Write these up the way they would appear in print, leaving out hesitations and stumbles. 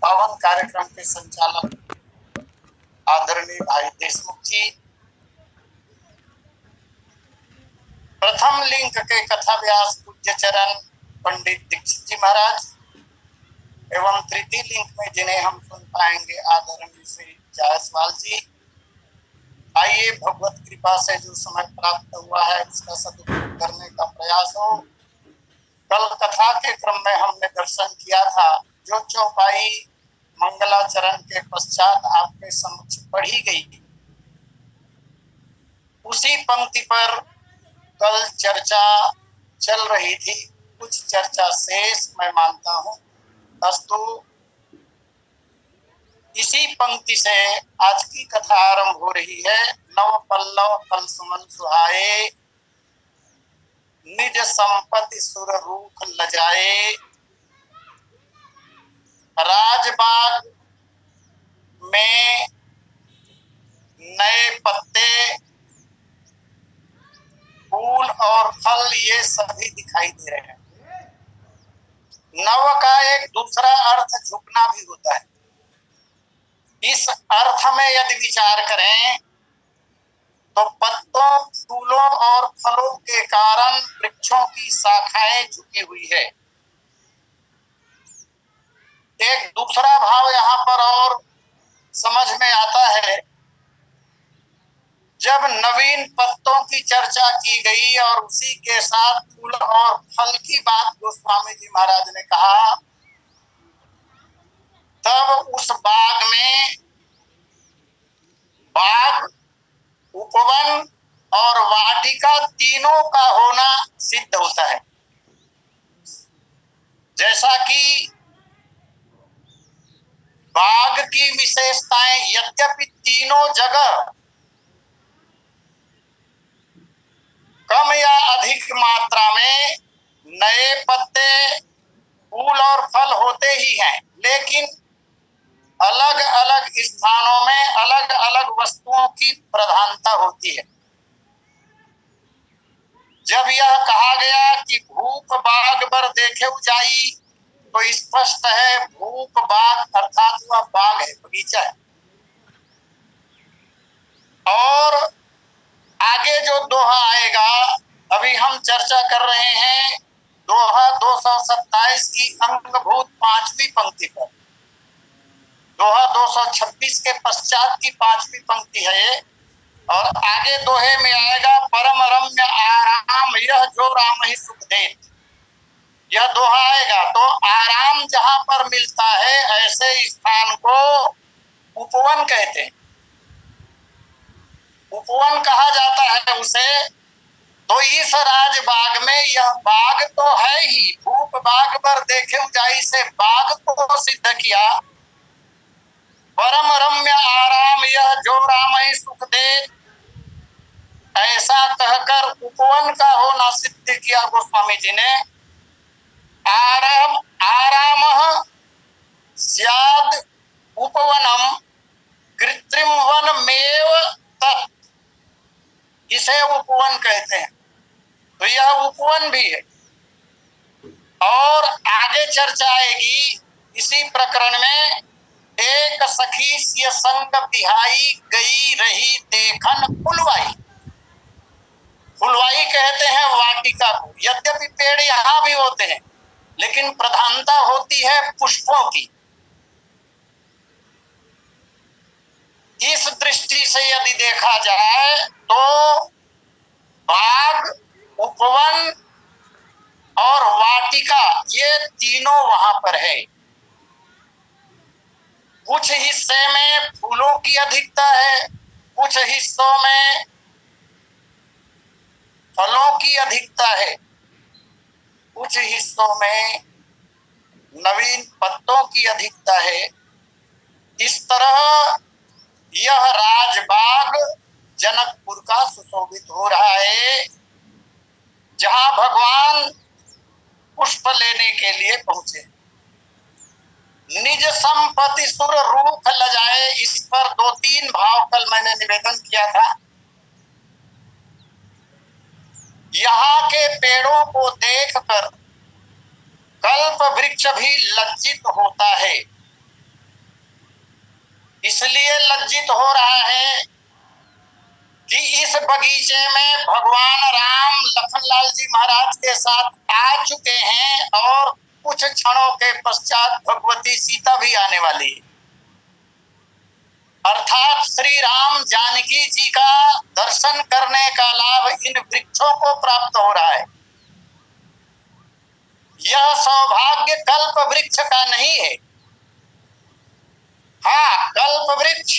पावन कार्यक्रम के संचालक आदरणीय भाई देशमुख जी, प्रथम लिंक के कथा व्यास पूज्य चरण पंडित दीक्षित जी महाराज एवं तृतीय लिंक में जिन्हें हम सुन पाएंगे आदरणीय श्री जायसवाल जी। आइए भगवत कृपा से जो समय प्राप्त हुआ है उसका सदुपयोग करने का प्रयास हो। कल कथा के क्रम में हमने दर्शन किया था, जो चौपाई मंगलाचरण के पश्चात आपके समक्ष पढ़ी गई, उसी पंक्ति पर कल चर्चा चल रही थी। कुछ चर्चा शेष मैं मानता हूँ, अस्तु इसी पंक्ति से आज की कथा आरंभ हो रही है। नव पल्लव फल सुमन सुहाए, निज संपत्ति सुर रूख लजाए। राजबाग में नए पत्ते, फूल और फल ये सभी दिखाई दे रहे हैं। नव का एक दूसरा अर्थ झुकना भी होता है। इस अर्थ में यदि विचार करें तो पत्तों, फूलों और फलों के कारण वृक्षों की शाखाएं झुकी हुई है। एक दूसरा भाव यहाँ पर और समझ में आता है, जब नवीन पत्तों की चर्चा की गई और उसी के साथ फूल और फल की बात गोस्वामी जी महाराज ने कहा, तब उस बाग में बाग, उपवन और वाटिका तीनों का होना सिद्ध होता है। जैसा कि बाग की विशेषताएं यद्यपि तीनों जगह कम या अधिक मात्रा में नए पत्ते, फूल और फल होते ही हैं, लेकिन अलग अलग स्थानों में अलग अलग वस्तुओं की प्रधानता होती है। जब यह कहा गया कि भूप बाग बर देखे जाई, तो स्पष्ट है भूप बाग अर्थात वह बाग है, बगीचा है। और आगे जो दोहा आएगा, अभी हम चर्चा कर रहे हैं दोहा 227 की अंगभूत 5वीं पंक्ति पर। दोहा 226 के पश्चात की 5वीं पंक्ति है ये, और आगे दोहे में आएगा परम रम्य आराम यह जो राम ही सुख देत। यह दोहा आएगा तो आराम जहां पर मिलता है ऐसे स्थान को उपवन कहते हैं। उपवन कहा जाता है उसे। तो इस राजबाग में यह बाग तो है ही, भूप बाग पर देखे जाई से बाग को सिद्ध किया। परम रम्य आराम यह जो राम ही सुख दे, ऐसा कहकर उपवन का होना सिद्ध किया गोस्वामी जी ने। आराम स्याद उपवनम कृत्रिम वन मेव तत्, इसे उपवन कहते हैं। तो यह उपवन भी है। और आगे चर्चा आएगी इसी प्रकरण में, एक सखी सिय संग बिहाई गई रही देखन फुलवाई। फुलवाई कहते हैं वाटिका को। यद्यपि पेड़ यहाँ भी होते हैं, लेकिन प्रधानता होती है पुष्पों की। इस दृष्टि से यदि देखा जाए तो बाग, उपवन और वाटिका ये तीनों वहां पर है। कुछ हिस्से में फूलों की अधिकता है, कुछ हिस्सों में फलों की अधिकता है, कुछ हिस्सों में नवीन पत्तों की अधिकता है। इस तरह यह राजबाग जनकपुर का सुशोभित हो रहा है, जहां भगवान पुष्प लेने के लिए पहुंचे। निज संपत्ति सुर रूख लजाए, इस पर 2-3 भाव कल मैंने निवेदन किया था। यहाँ के पेड़ों को देखकर कल्प वृक्ष भी लज्जित होता है। इसलिए लज्जित हो रहा है कि इस बगीचे में भगवान राम लखनलाल जी महाराज के साथ आ चुके हैं और कुछ क्षणों के पश्चात भगवती सीता भी आने वाली है। अर्थात श्री राम जानकी जी का दर्शन करने का लाभ इन वृक्षों को प्राप्त हो रहा है। यह सौभाग्य कल्प वृक्ष का नहीं है। हाँ, कल्प वृक्ष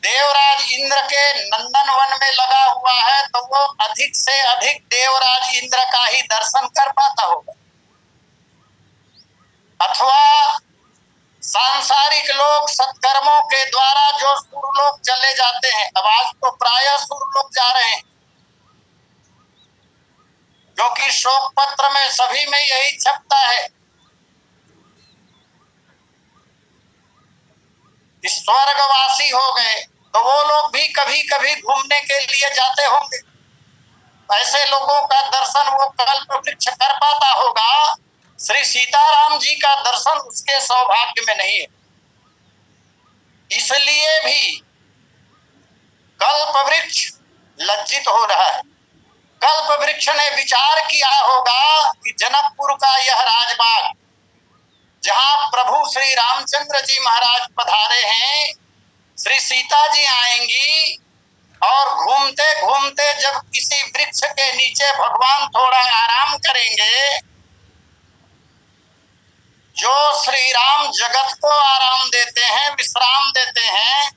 देवराज इंद्र के नंदन वन में लगा हुआ है तो वो अधिक से अधिक देवराज इंद्र का ही दर्शन कर पाता होगा, अथवा सांसारिक लोग सत्कर्मों के द्वारा जो सुरलोक चले जाते हैं। अब आज तो प्रायः सुरलोक जा रहे हैं, क्योंकि शोक पत्र में सभी में यही छपता है, स्वर्गवासी हो गए। तो वो लोग भी कभी कभी घूमने के लिए जाते होंगे। ऐसे लोगों का दर्शन वो कल्प वृक्ष कर पाता होगा, श्री सीताराम जी का दर्शन उसके सौभाग्य में नहीं है। इसलिए भी कल्प वृक्ष लज्जित हो रहा है। कल्प वृक्ष ने विचार किया होगा कि जनकपुर का यह राजबाग, जहां प्रभु श्री रामचंद्र जी महाराज पधारे हैं, श्री सीता जी आएंगी और घूमते घूमते जब किसी वृक्ष के नीचे भगवान थोड़ा आराम करेंगे, जो श्री राम जगत को आराम देते हैं, विश्राम देते हैं,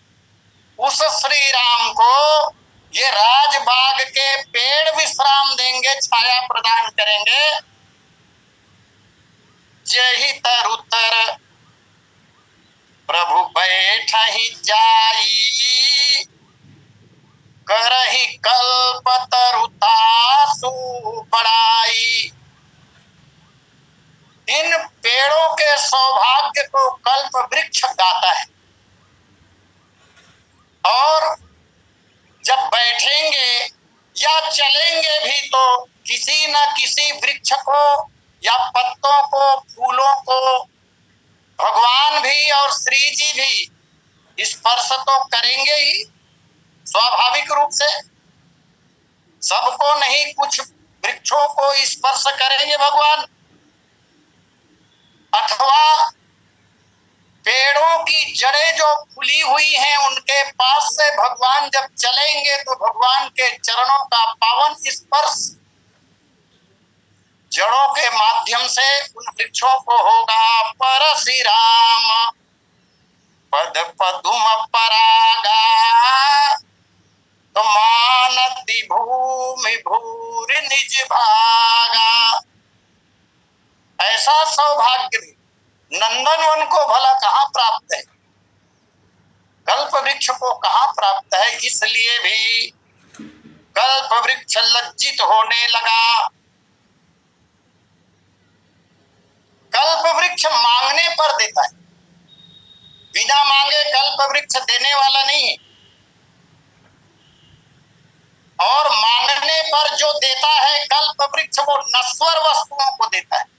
उस श्री राम को ये राजबाग के पेड़ विश्राम देंगे, छाया प्रदान करेंगे। जहि तरुतर प्रभु बैठहि जाई, करहि कल्प तरुतासु बड़ाई। इन पेड़ों के सौभाग्य को कल्प वृक्ष गाता है, और जब बैठेंगे या चलेंगे भी तो किसी न किसी वृक्ष को या पत्तों को, फूलों को भगवान भी और श्री जी भी स्पर्श तो करेंगे ही स्वाभाविक रूप से। सबको नहीं, कुछ वृक्षों को स्पर्श करेंगे भगवान, अथवा पेड़ों की जड़ें जो फूली हुई हैं उनके पास से भगवान जब चलेंगे तो भगवान के चरणों का पावन स्पर्श जड़ों के माध्यम से उन वृक्षों को होगा। परशि राम पद पदुम परागा, तो मानति भूमि भूरि निज भागा। ऐसा सौभाग्य भी नंदनवन को भला कहाँ प्राप्त है, कल्प वृक्ष को कहाँ प्राप्त है। इसलिए भी कल्प वृक्ष लज्जित होने लगा। कल्प वृक्ष मांगने पर देता है, बिना मांगे कल्प वृक्ष देने वाला नहीं है। और मांगने पर जो देता है कल्प वृक्ष, वो नश्वर वस्तुओं को देता है।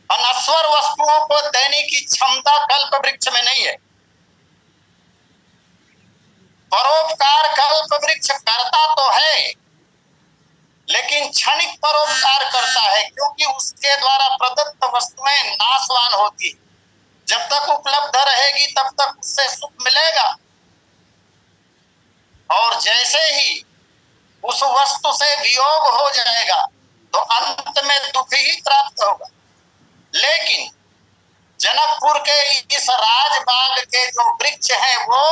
अनश्वर वस्तुओं को देने की क्षमता कल्प वृक्ष में नहीं है। परोपकार कल्प वृक्ष करता तो है, लेकिन क्षणिक परोपकार करता है, क्योंकि उसके द्वारा प्रदत्त वस्तुएं नाशवान होती है। जब तक उपलब्ध रहेगी तब तक उससे सुख मिलेगा, और जैसे ही उस वस्तु से वियोग हो जाएगा तो अंत में दुख ही प्राप्त होगा। लेकिन जनकपुर के इस राजबाग के जो वृक्ष हैं वो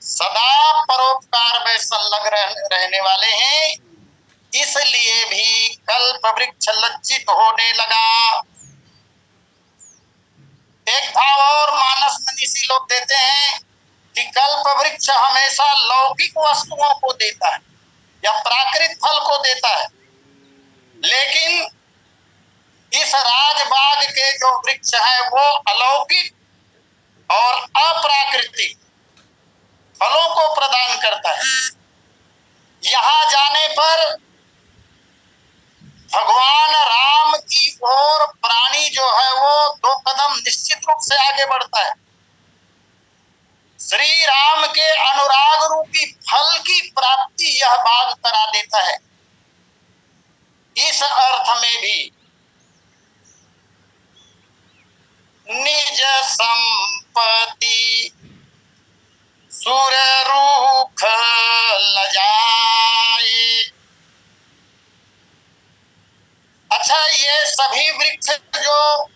सदा परोपकार में संलग्न रहने वाले हैं। इसलिए भी कल्प वृक्ष लज्जित होने लगा। एक भाव और मानस मनीषी लोग देते हैं कि कल्प वृक्ष हमेशा लौकिक वस्तुओं को देता है या प्राकृतिक फल को देता है, लेकिन इस राजबाग के जो वृक्ष हैं वो अलौकिक और अप्राकृतिक फलों को प्रदान करता है। यहाँ जाने पर भगवान राम की ओर प्राणी जो है वो 2 कदम निश्चित रूप से आगे बढ़ता है। श्री राम के अनुराग रूपी फल की प्राप्ति यह बाग करा देता है। इस अर्थ में भी निज संपत्ति सुर रूख लजाए। अच्छा, ये सभी वृक्ष जो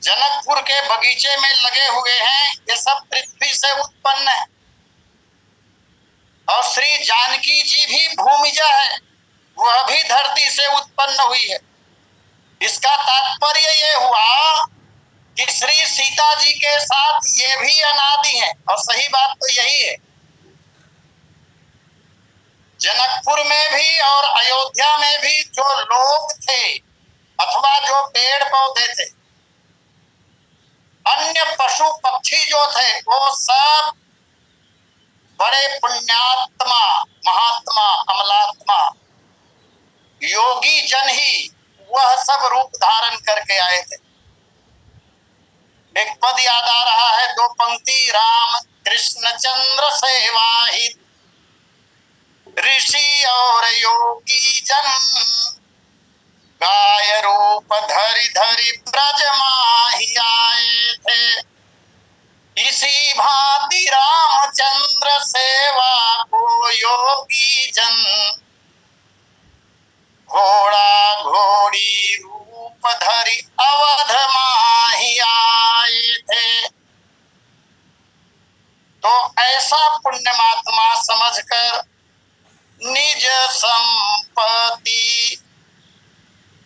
जनकपुर के बगीचे में लगे हुए हैं, ये सब पृथ्वी से उत्पन्न है और श्री जानकी जी भी भूमिजा है, वह भी धरती से उत्पन्न हुई है। इसका तात्पर्य ये हुआ कि श्री सीता जी के साथ ये भी अनादि है। और सही बात तो यही है, जनकपुर में भी और अयोध्या में भी जो लोग थे अथवा जो पेड़ पौधे थे, अन्य पशु पक्षी जो थे, वो सब बड़े पुण्यात्मा, महात्मा, अमलात्मा, योगी जन ही वह सब रूप धारण करके आए थे। एक पद याद आ रहा है, 2 पंक्ति, राम कृष्ण चंद्र सेवाहित ऋषि और योगी जन गाय रूप धरि धरि ब्रज माहि आए थे। इसी भांति रामचंद्र सेवा को योगी जन घोड़ा घोड़ी रूप धरि अवध माहि आए थे। तो ऐसा पुण्यमात्मा समझकर निज संपत्ति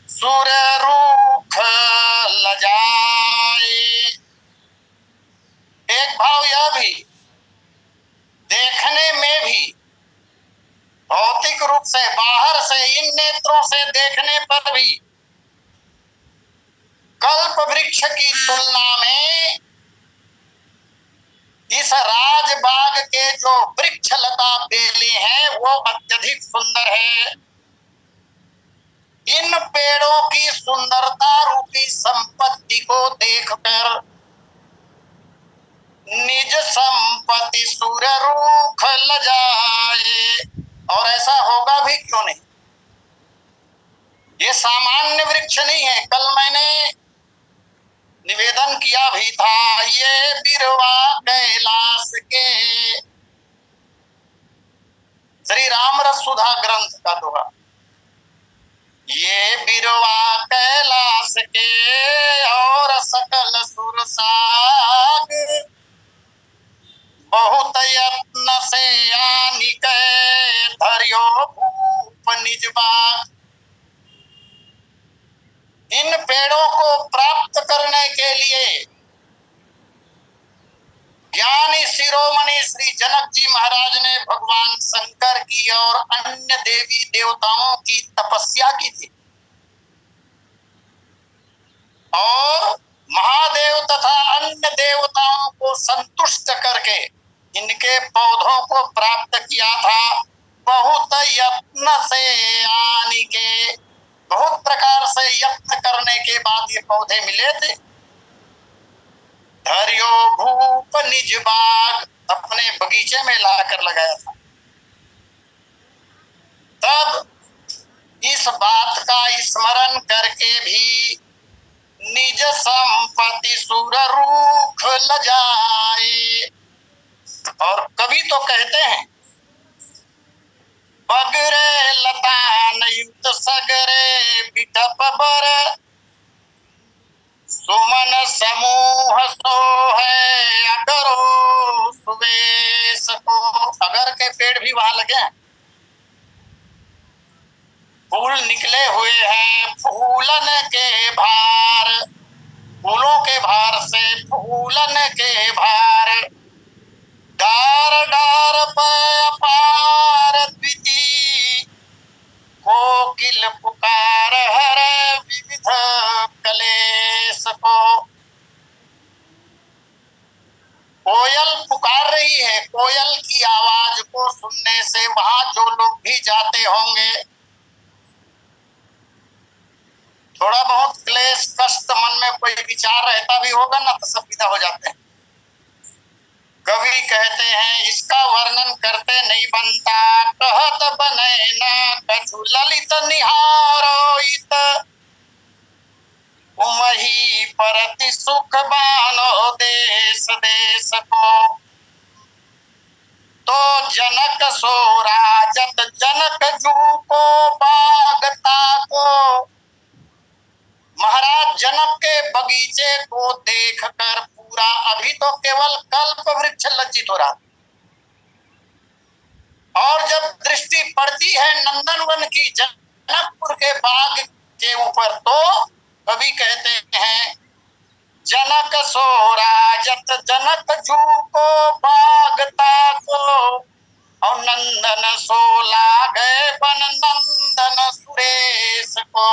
सुर रूख लजाए। एक भाव यह भी, देखने में भी भौतिक रूप से, बाहर से, इन नेत्रों से देखने पर भी कल्प वृक्ष की तुलना में इस राजबाग के जो वृक्ष लता बेले हैं वो अत्यधिक सुंदर है। इन पेड़ों की सुंदरता रूपी संपत्ति को देखकर निज संपत्ति सुर रूख लजाए। और ऐसा होगा भी क्यों नहीं, ये सामान्य वृक्ष नहीं है। कल मैंने निवेदन किया भी था, ये बिरवा कैलाश के, श्री राम रस सुधा ग्रंथ का दोहा, ये बिरवा कैलाश के और सकल सुर साग बहुत यत्न से आनि कै धरियो भूप निज बाग। इन पेड़ों को प्राप्त करने के लिए ज्ञानी शिरोमणि श्री जनक जी महाराज ने भगवान शंकर की और अन्य देवी देवताओं की तपस्या की थी और महादेव तथा अन्य देवताओं को संतुष्ट करके इनके पौधों को प्राप्त किया था। बहुत यत्न से आनि के, बहुत प्रकार से यत्न करने के बाद ये पौधे मिले थे। धरियो भूप निज बाग, अपने बगीचे में लाकर लगाया था। तब इस बात का स्मरण करके भी निज संपत्ति सुर रूख लजाए। और कवि तो कहते हैं, बगरे लतान युक्त सगरे बिटप बर, सुमन समूह सो है अगरो सुवेश को। अगर के पेड़ भी वहां लगे हैं, फूल निकले हुए हैं, फूलन के भार, फूलों के भार से फूलन के भार, डार डार पर अपार द्वितीय कोकिल पुकार हर विविध कलेश को। कोयल पुकार रही है, कोयल की आवाज को सुनने से वहां जो लोग भी जाते होंगे थोड़ा बहुत क्लेश कष्ट मन में कोई विचार रहता भी होगा ना तो सब विदा हो जाते हैं। कवि कहते हैं इसका वर्णन करते नहीं बनता, कहत बने न कछु ललित निहारोइत, उमही परति सुख बानो देश देश को। तो जनक सो राजत जनक जू को बागता को, महाराज जनक के बगीचे को देखकर पूरा अभी तो केवल कल्प वृक्ष लज्जित हो रहा, और जब दृष्टि पड़ती है नंदनवन की जनकपुर के बाग के ऊपर तो कवि कहते हैं जनक सो राजत जनक जू को बागता को, और नंदन सो लागे बन नंदन सुरेश को।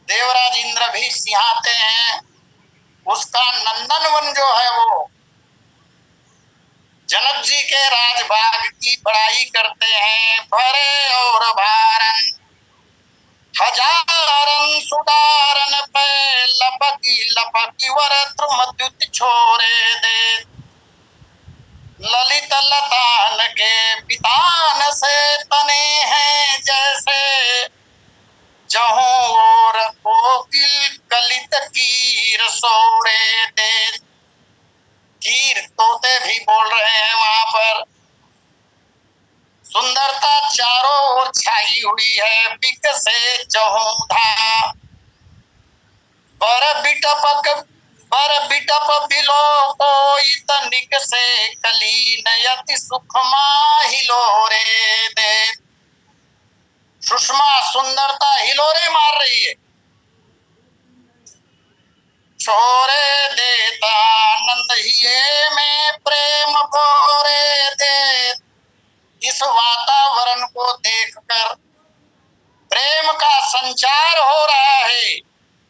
देवराज इंद्र भी सिंहाते हैं, उसका नंदनवन जो है वो जनक जी के राजबाग की बड़ाई करते हैं। भरे और भारन हजारन सुदारन पे लपकी लपकी वर द्रुमद्युत छोरे दे, ललित लतान के पितान से तने हैं जैसे, जहूं और कोकिल कलित कीर सोरे दे। कीर तोते भी बोल रहे हैं वहां पर। सुंदरता चारों ओर छाई हुई है, बिक से जहूं बर बिटप बिलो कोई तनिक से कली नयति सुखमा हिलोरे दे। सुषमा सुंदरता हिलोरे मार रही है, छोरे देता आनंद हिये में प्रेम भोरे दे। इस वातावरण को देखकर प्रेम का संचार हो रहा है।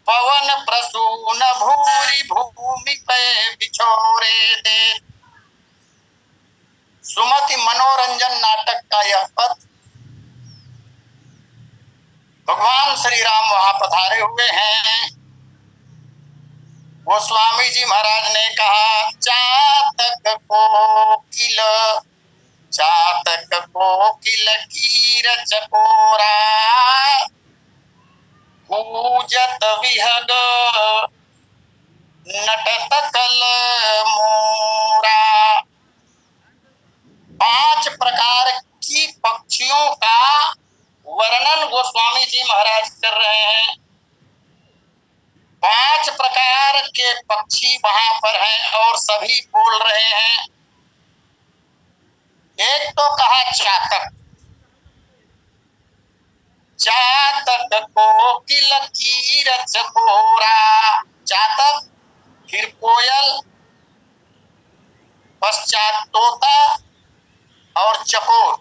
पवन प्रसून भूरी भूमि पे बिछोरे दे। सुमति मनोरंजन नाटक का यह पद भगवान श्री राम वहां पधारे हुए हैं। गोस्वामी जी महाराज ने कहा चातक कोकिल कीर चकोरा, पूजत विहग नटत कल मोरा। 5 प्रकार की पक्षियों का वर्णन गोस्वामी जी महाराज कर रहे हैं। 5 प्रकार के पक्षी वहां पर हैं और सभी बोल रहे हैं। एक तो कहा चातक, चातक कोकिल कीर चकोरा। चातक, फिर कोयल, पश्चात तोता और चकोर।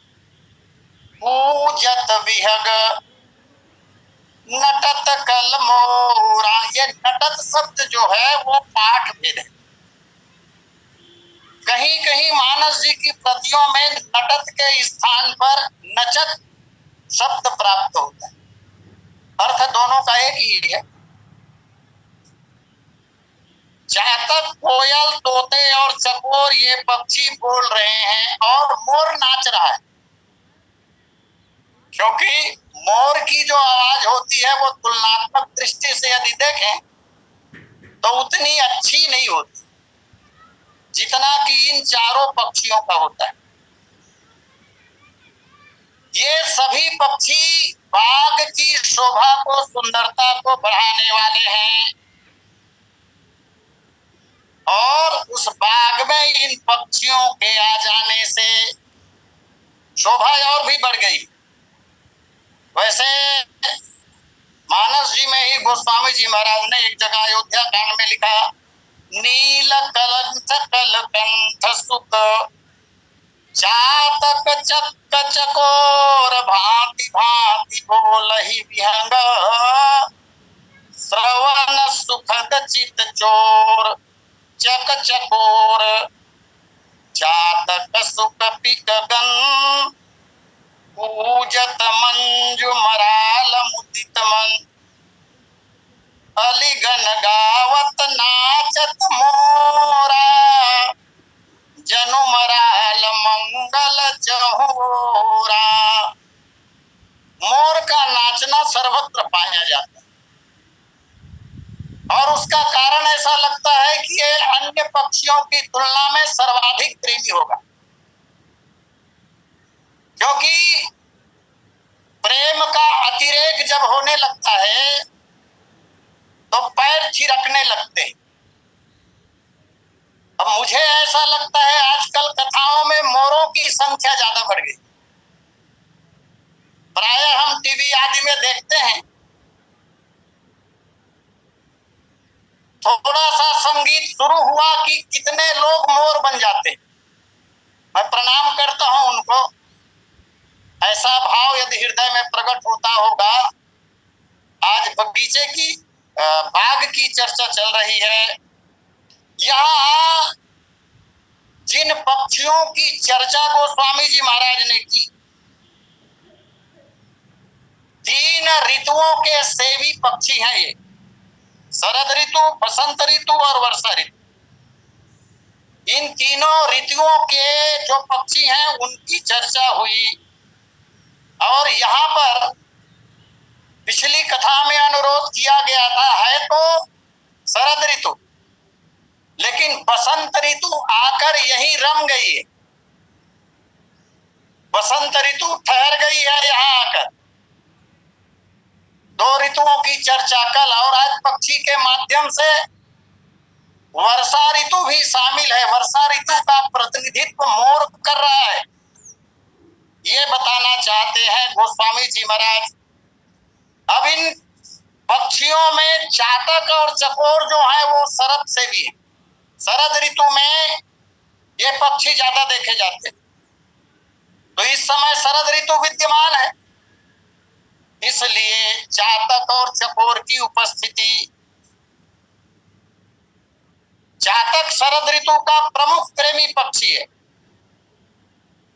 पूजत विहग नटत कल मोरा। ये नटत शब्द जो है वो पाठ भेद है। कहीं कहीं मानस जी की प्रतियों में नटत के स्थान पर नचत शब्द प्राप्त होता है। अर्थ दोनों का एक ही है। चातक, कोयल, तोते और चकोर ये पक्षी बोल रहे हैं और मोर नाच रहा है, क्योंकि मोर की जो आवाज होती है वो तुलनात्मक दृष्टि से यदि देखें तो उतनी अच्छी नहीं होती जितना कि इन चारों पक्षियों का होता है। ये सभी पक्षी बाग की शोभा को, सुंदरता को बढ़ाने वाले हैं और उस बाग में इन पक्षियों के आ जाने से शोभा और भी बढ़ गई। वैसे मानस जी में ही गोस्वामी जी महाराज ने एक जगह अयोध्या कांड में लिखा, नील कलंठ कलकंठ सुत चातक चक्क चकोर, भांति भांति बोलहि विहंग, श्रवण सुखद चित चोर चक चकोर, चातक सुख पिक गन, पूजत मंजु मराल मुदित मन, अलिगन गावत नाचत मोरा, जनु मराल मंगल जहोरा। मोर का नाचना सर्वत्र पाया जाता है और उसका कारण ऐसा लगता है कि ये अन्य पक्षियों की तुलना में सर्वाधिक प्रेमी होगा, क्योंकि प्रेम का अतिरेक जब होने लगता है तो पैर थिरकने लगते हैं। अब मुझे ऐसा लगता है आजकल कथाओं में मोरों की संख्या ज्यादा बढ़ गई। प्रायः हम टीवी आदि में देखते हैं, थोड़ा सा संगीत शुरू हुआ कि कितने लोग मोर बन जाते हैं। मैं प्रणाम करता हूं उनको। ऐसा भाव यदि हृदय में प्रकट होता होगा। आज बगीचे की बाग की चर्चा चल रही है। यहाँ जिन पक्षियों की चर्चा गोस्वामी जी महाराज ने की, 3 ऋतुओं के सेवी पक्षी हैं ये, शरद ऋतु, बसंत ऋतु और वर्षा ऋतु। इन तीनों ऋतुओं के जो पक्षी हैं उनकी चर्चा हुई और यहाँ पर पिछली कथा में अनुरोध किया गया था, है तो शरद ऋतु, लेकिन बसंत ऋतु आकर यही रम गई है। बसंत ऋतु ठहर गई है यहाँ आकर। 2 ऋतुओं की चर्चा कल और आज पक्षी के माध्यम से वर्षा ऋतु भी शामिल है। वर्षा ऋतु का प्रतिनिधित्व मोर कर रहा है, ये बताना चाहते हैं गोस्वामी जी महाराज। अब इन पक्षियों में चातक और चकोर जो है वो शरद से भी है। शरद ऋतु में ये पक्षी ज्यादा देखे जाते हैं, तो इस समय शरद ऋतु विद्यमान है, इसलिए चातक और चकोर की उपस्थिति। चातक शरद ऋतु का प्रमुख प्रेमी पक्षी है,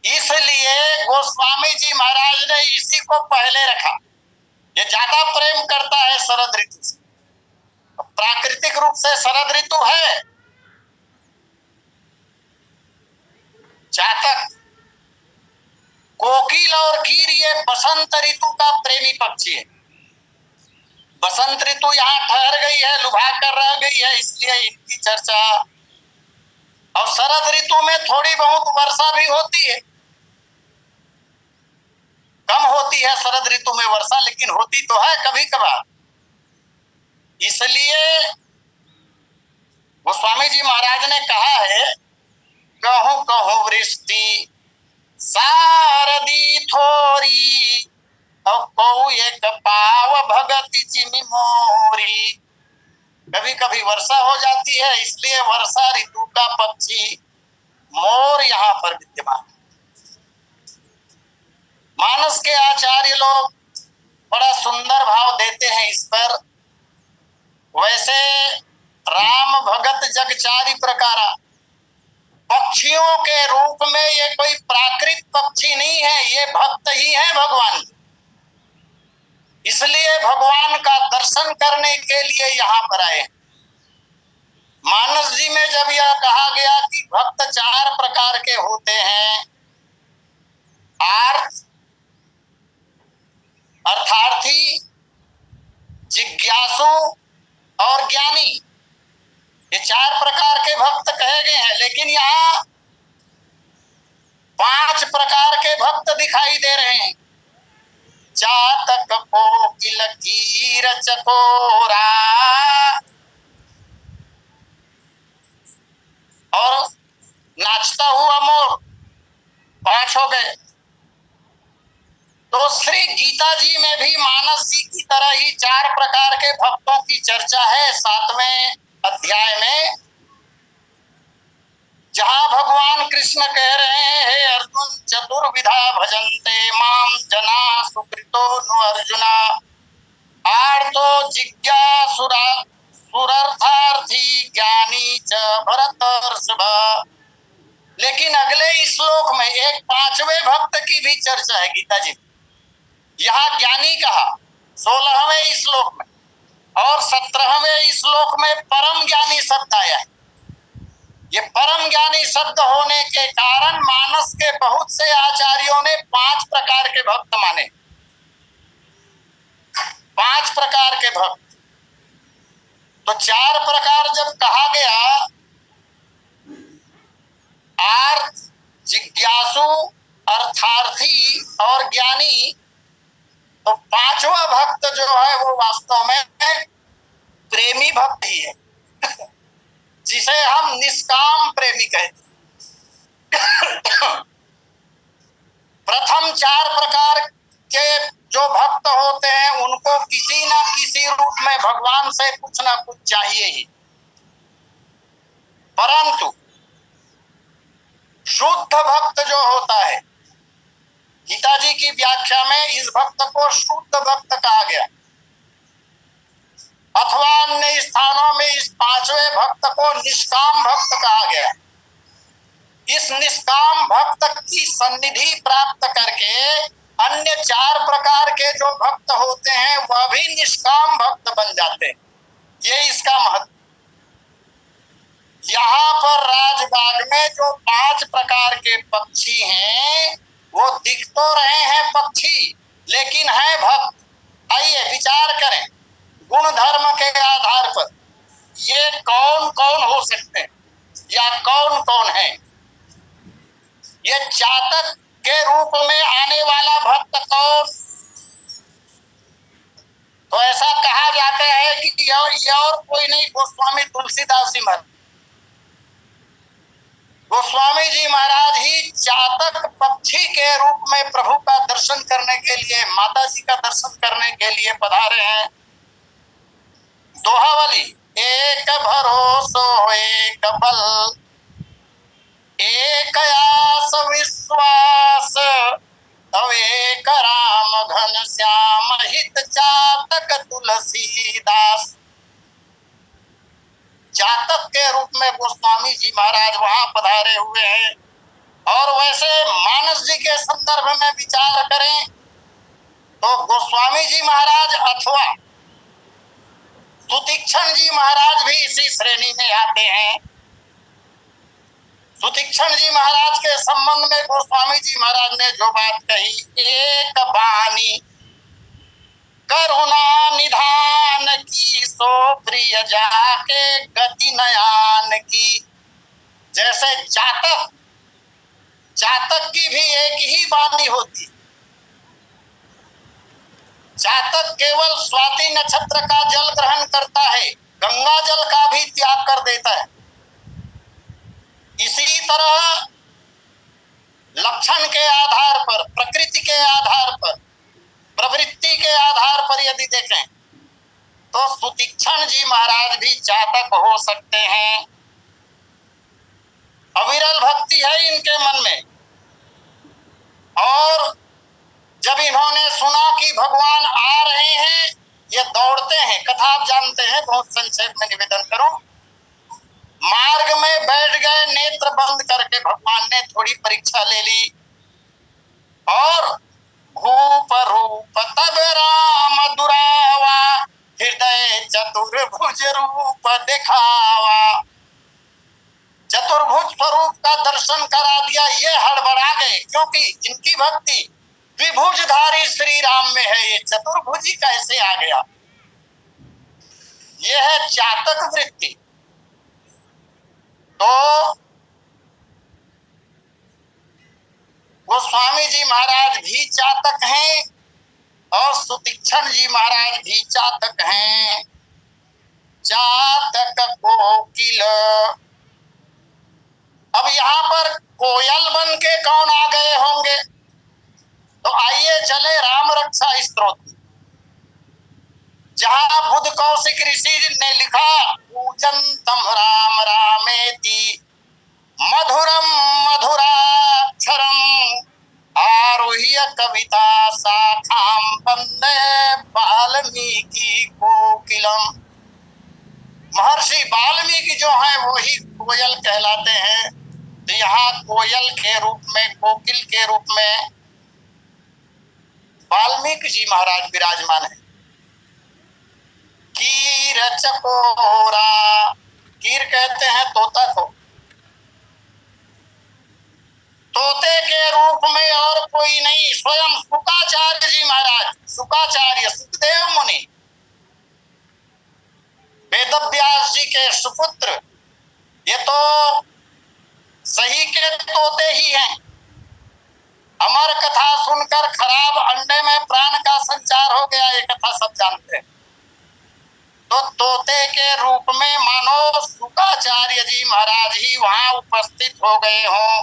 इसलिए गोस्वामी जी महाराज ने इसी को पहले रखा। ये ज्यादा प्रेम करता है शरद ऋतु से। प्राकृतिक रूप से शरद ऋतु है। चातक, कोकिल और कीर ये बसंत ऋतु का प्रेमी पक्षी है। बसंत ऋतु यहाँ ठहर गई है, लुभा कर रह गई है, इसलिए इनकी चर्चा। और शरद ऋतु में थोड़ी बहुत वर्षा भी होती है, कम होती है शरद ऋतु में वर्षा, लेकिन होती तो है कभी कभार। इसलिए गोस्वामी जी महाराज ने कहा है, कहूं कहूं वृष्टि सारदी थोरी, और कहूं एक पाव भगति चिमी मोरी। कभी कभी वर्षा हो जाती है, इसलिए वर्षा ऋतु का पक्षी मोर यहाँ पर विद्यमान है। मानस के आचार्य लोग बड़ा सुंदर भाव देते हैं इस पर। वैसे राम भगत जगचारी प्रकारा, पक्षियों के रूप में ये कोई प्राकृत पक्षी नहीं है, ये भक्त ही है भगवान। इसलिए भगवान का दर्शन करने के लिए यहाँ पर आए। मानस जी में जब यह कहा गया कि भक्त 4 प्रकार के होते हैं, आर्थ, अर्थार्थी, जिज्ञासु और ज्ञानी, ये 4 प्रकार के भक्त कहे गए हैं। लेकिन यहाँ 5 प्रकार के भक्त दिखाई दे रहे हैं। चातक, कोकिल, कीर, चकोरा और नाचता हुआ मोर, 5 हो गए। तो श्री गीता जी में भी मानस जी की तरह ही 4 प्रकार के भक्तों की चर्चा है 7वें अध्याय में, जहां भगवान कृष्ण कह रहे हैं, हे अर्जुन चतुर्विधा भजन्ते माम जना सुकृतो नु अर्जुना, आर्तो जिज्ञासुरा सुरर्थार्थी ज्ञानी च भरतर्षभ। लेकिन अगले श्लोक में एक 5वें भक्त की भी चर्चा है गीता जी। यहाँ ज्ञानी कहा 16वें श्लोक में, और 17वें श्लोक में परम ज्ञानी शब्द आया है। ये परम ज्ञानी शब्द होने के कारण मानस के बहुत से आचार्यों ने 5 प्रकार के भक्त माने। 5 प्रकार के भक्त। तो 4 प्रकार जब कहा गया, आर्थ, जिज्ञासु, अर्थार्थी और ज्ञानी, तो 5वां भक्त जो है वो वास्तव में प्रेमी भक्त ही है, जिसे हम निष्काम प्रेमी कहते हैं। प्रथम 4 प्रकार के जो भक्त होते हैं उनको किसी ना किसी रूप में भगवान से कुछ ना कुछ चाहिए ही, परंतु शुद्ध भक्त जो होता है, गीता जी की व्याख्या में इस भक्त को शुद्ध भक्त कहा गया, अथवा अन्य स्थानों में इस 5वें भक्त को निष्काम भक्त कहा गया। इस निष्काम भक्त की सन्निधि प्राप्त करके अन्य 4 प्रकार के जो भक्त होते हैं वह भी निष्काम भक्त बन जाते हैं। ये इसका महत्व। यहाँ पर राजबाग में जो 5 प्रकार के पक्षी हैं वो दिख तो रहे हैं पक्षी, लेकिन है भक्त। आइए विचार करें गुण धर्म के आधार पर ये कौन कौन हो सकते हैं या कौन कौन है। ये चातक के रूप में आने वाला भक्त कौन? तो ऐसा कहा जाता है कि यह और कोई नहीं, गोस्वामी तुलसीदास जी महाराज। गोस्वामी जी महाराज ही चातक पक्षी के रूप में प्रभु का दर्शन करने के लिए, माता जी का दर्शन करने के लिए पधारे हैं। दोहावली, एक भरोसो एक बल, एक आस विश्वास, तव एक राम घन श्याम हित चातक तुलसीदास। चातक के रूप में गोस्वामी जी महाराज वहां पधारे हुए हैं। और वैसे मानस जी के संदर्भ में विचार करें तो गोस्वामी जी महाराज अथवा सुतीक्षण जी महाराज भी इसी श्रेणी में आते हैं। सुतीक्षण जी महाराज के संबंध में गोस्वामी जी महाराज ने जो बात कही, एक बानी करुणा निधान की, सो प्रिय जाके गति नयान की। जैसे चातक की भी एक ही वाणी होती। चातक केवल स्वाति नक्षत्र का जल ग्रहण करता है, गंगा जल का भी त्याग कर देता है। इसी तरह लक्षण के आधार पर, प्रकृति के आधार पर, प्रवृत्ति के आधार पर यदि देखें तो सुतीक्षण जी महाराज भी चातक हो सकते हैं। अविरल भक्ति है इनके मन में। और जब इन्होंने सुना कि भगवान आ रहे हैं, ये दौड़ते हैं। कथा आप जानते हैं, बहुत संक्षेप में निवेदन करूं। मार्ग में बैठ गए, नेत्र बंद करके भगवान ने थोड़ी परीक्षा ले ली। और भूप रूप तब राम दुरावा, हृदय चतुर्भुज रूप दिखावा। चतुर्भुज स्वरूप का दर्शन करा दिया। ये हड़बड़ा गए, क्योंकि इनकी भक्ति विभुजधारी श्री राम में है, ये चतुर्भुजी कैसे आ गया? ये है चातक वृत्ति। तो गोस्वामी जी महाराज भी चातक हैं और सुतीक्षण जी महाराज भी चातक हैं। चातक कोकिल। अब यहाँ पर कोयल बन के कौन आ गए होंगे? तो आइए चले राम रक्षा स्तोत्र, जहां बुद्ध कौशिक ऋषि ने लिखा, पूजन्तम राम रामेति मधुरम मधुराक्षरम, आरुह्य कविता शाखाम वंदे वाल्मीकि कोकिलम। महर्षि वाल्मीकि जो है वो ही कोयल कहलाते हैं। तो यहाँ कोयल के रूप में, कोकिल के रूप में वाल्मीकि जी महाराज विराजमान है। कीर चकोरा, कीर कहते हैं तोता को। तोते के रूप में और कोई नहीं, स्वयं शुकाचार्य जी महाराज, शुकाचार्य सुखदेव मुनि, वेदव्यास जी के सुपुत्र, ये तो सही के तोते ही हैं। अमर कथा सुनकर खराब अंडे में प्राण का संचार हो गया, ये कथा सब जानते हैं। तो तोते के रूप में मानो शुकाचार्य जी महाराज ही वहां उपस्थित हो गए हों।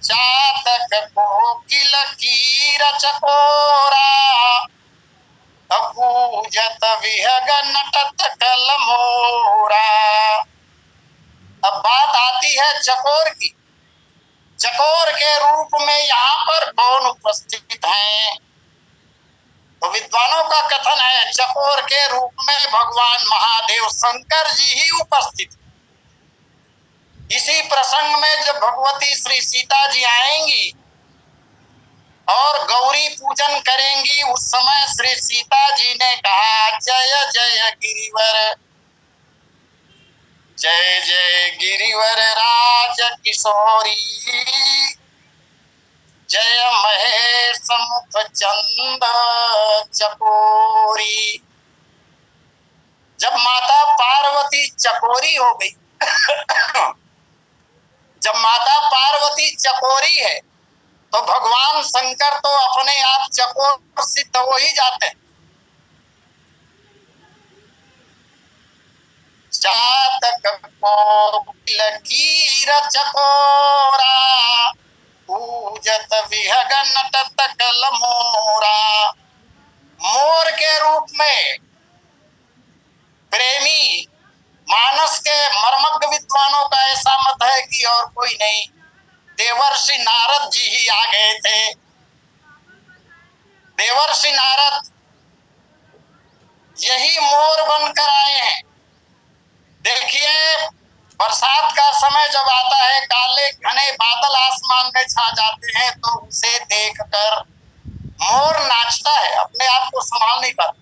चातक कोकिल कीर चकोरा, अपूजत विहग नटत कल मोरा। अब बात आती है चकोर की। चकोर के रूप में यहाँ पर कौन उपस्थित हैं? तो विद्वानों का कथन है चकोर के रूप में भगवान महादेव शंकर जी ही उपस्थित। इसी प्रसंग में जब भगवती श्री सीता जी आएंगी और गौरी पूजन करेंगी, उस समय श्री सीता जी ने कहा जय जय गिरिवर, जय जय गिरिवर राज किशोरी, जय महेश मुख चंद चकोरी। जब माता पार्वती चकोरी हो गई जब माता पार्वती चकोरी है तो भगवान शंकर तो अपने आप चकोर सिद्ध हो ही जाते हैं। चातक कोकिल कीर चकोरा, पूजत विहग नटत कल मोरा। मोर के रूप में प्रेमी मानस के मर्मज्ञ विद्वानों का ऐसा मत है कि और कोई नहीं, देवर्षि नारद जी ही आ गए थे। देवर्षि नारद यही मोर बनकर आए हैं। देखिए बरसात का समय जब आता है, काले घने बादल आसमान में छा जाते हैं, तो उसे देखकर मोर नाचता है, अपने आप को संभाल नहीं पाता।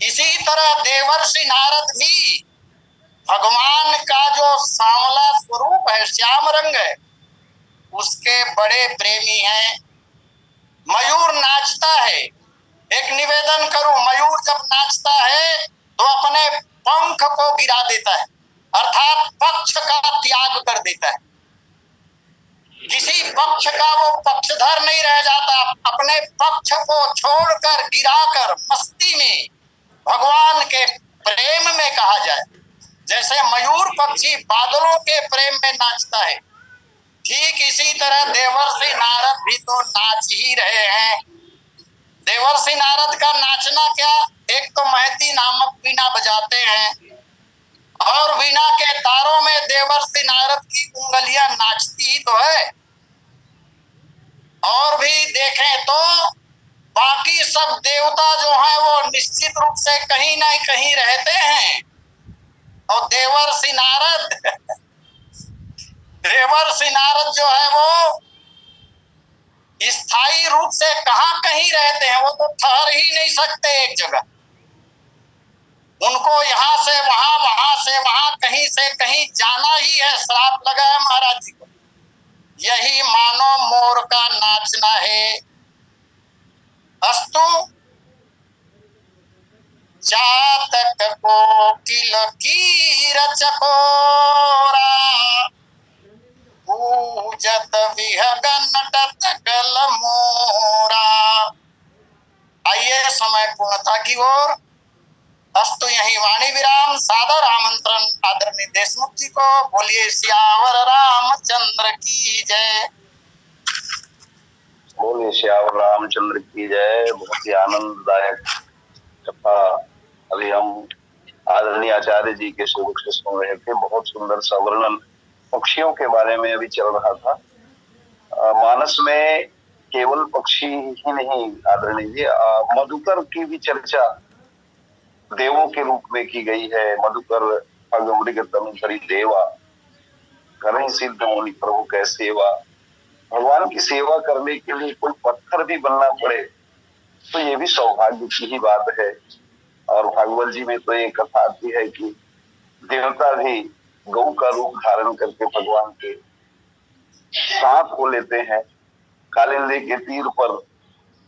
इसी तरह देवर्षि नारद भी भगवान का जो सांवला स्वरूप है, श्याम रंग है, उसके बड़े प्रेमी हैं। मयूर नाचता है, एक निवेदन करूं, मयूर जब नाचता है तो अपने पंख को गिरा देता है, अर्थात पक्ष का त्याग कर देता है। किसी पक्ष का वो पक्षधर नहीं रह जाता, अपने पक्ष को छोड़कर गिराकर मस्ती में भगवान के प्रेम में कहा जाए, जैसे मयूर पक्षी बादलों के प्रेम में नाचता है, ठीक इसी तरह देवर्षि नारद भी तो नाच ही रहे हैं। देवर्षि नारद का नाचना क्या, एक तो महती नामक वीणा बजाते हैं और वीणा के तारों में देवर्षि नारद की उंगलियां नाचती ही तो है। और भी देखें तो बाकी सब देवता जो हैं वो निश्चित रूप से कहीं ना कहीं रहते हैं, और देवर्षि नारद जो है वो स्थायी रूप से कहाँ कहीं रहते हैं, वो तो ठहर ही नहीं सकते एक जगह। उनको यहाँ से वहां, वहां से वहां, कहीं से कहीं जाना ही है, श्राप लगा है महाराज जी को। यही मानो मोर का नाचना है। अस्तु चातक कोकिल कीर चकोरा, पूजत विहग नटत कल मोरा। आइए समय पूर्णता की ओर। अस्तु यही वाणी विराम। सादर आमंत्रण आदरणीय देशमुख जी को। बोलिए सियावर रामचंद्र की जय। बोलिए सियावर रामचंद्र की जय। बहुत ही आनंददायक कथा अभी हम आदरणीय आचार्य जी के श्लोक से सुन रहे थे। बहुत सुंदर सा वर्णन पक्षियों के बारे में अभी चल रहा था। मानस में केवल पक्षी ही नहीं आदरणीय जी, मधुकर की भी चर्चा देवों के रूप में की गई है। मधुकर मृग तनुधरी देवा, करें सिद्ध मुनि प्रभु कै सेवा। भगवान की सेवा करने के लिए कोई पत्थर भी बनना पड़े तो ये भी सौभाग्य की ही बात है। और भागवत जी में तो ये कथा आती है कि देवता भी गौ का रूप धारण करके भगवान के सांप को लेते हैं। कालिंदी के तीर पर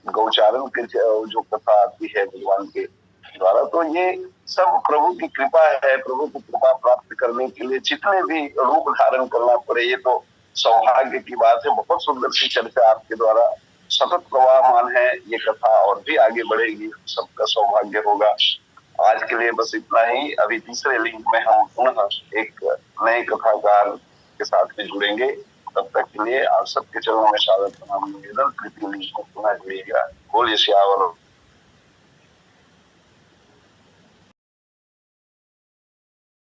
गौचारण की जो कथा आती है भगवान के द्वारा, तो ये सब प्रभु की कृपा है। प्रभु की कृपा प्राप्त करने के लिए जितने भी रूप धारण करना पड़े ये तो सौभाग्य की बात है। बहुत सुंदर सी चर्चा आपके द्वारा सतत प्रवाहमान है। ये कथा और भी आगे बढ़ेगी, सबका सौभाग्य होगा। आज के लिए बस इतना ही। अभी तीसरे लिंक में हम पुनः एक नए कथाकार के साथ में जुड़ेंगे। तब तक के लिए आप सबके चरणों में सादर प्रणाम निवेदन। तृतीय लिंक में पुनः जुड़िएगा। बोलिए श्यावर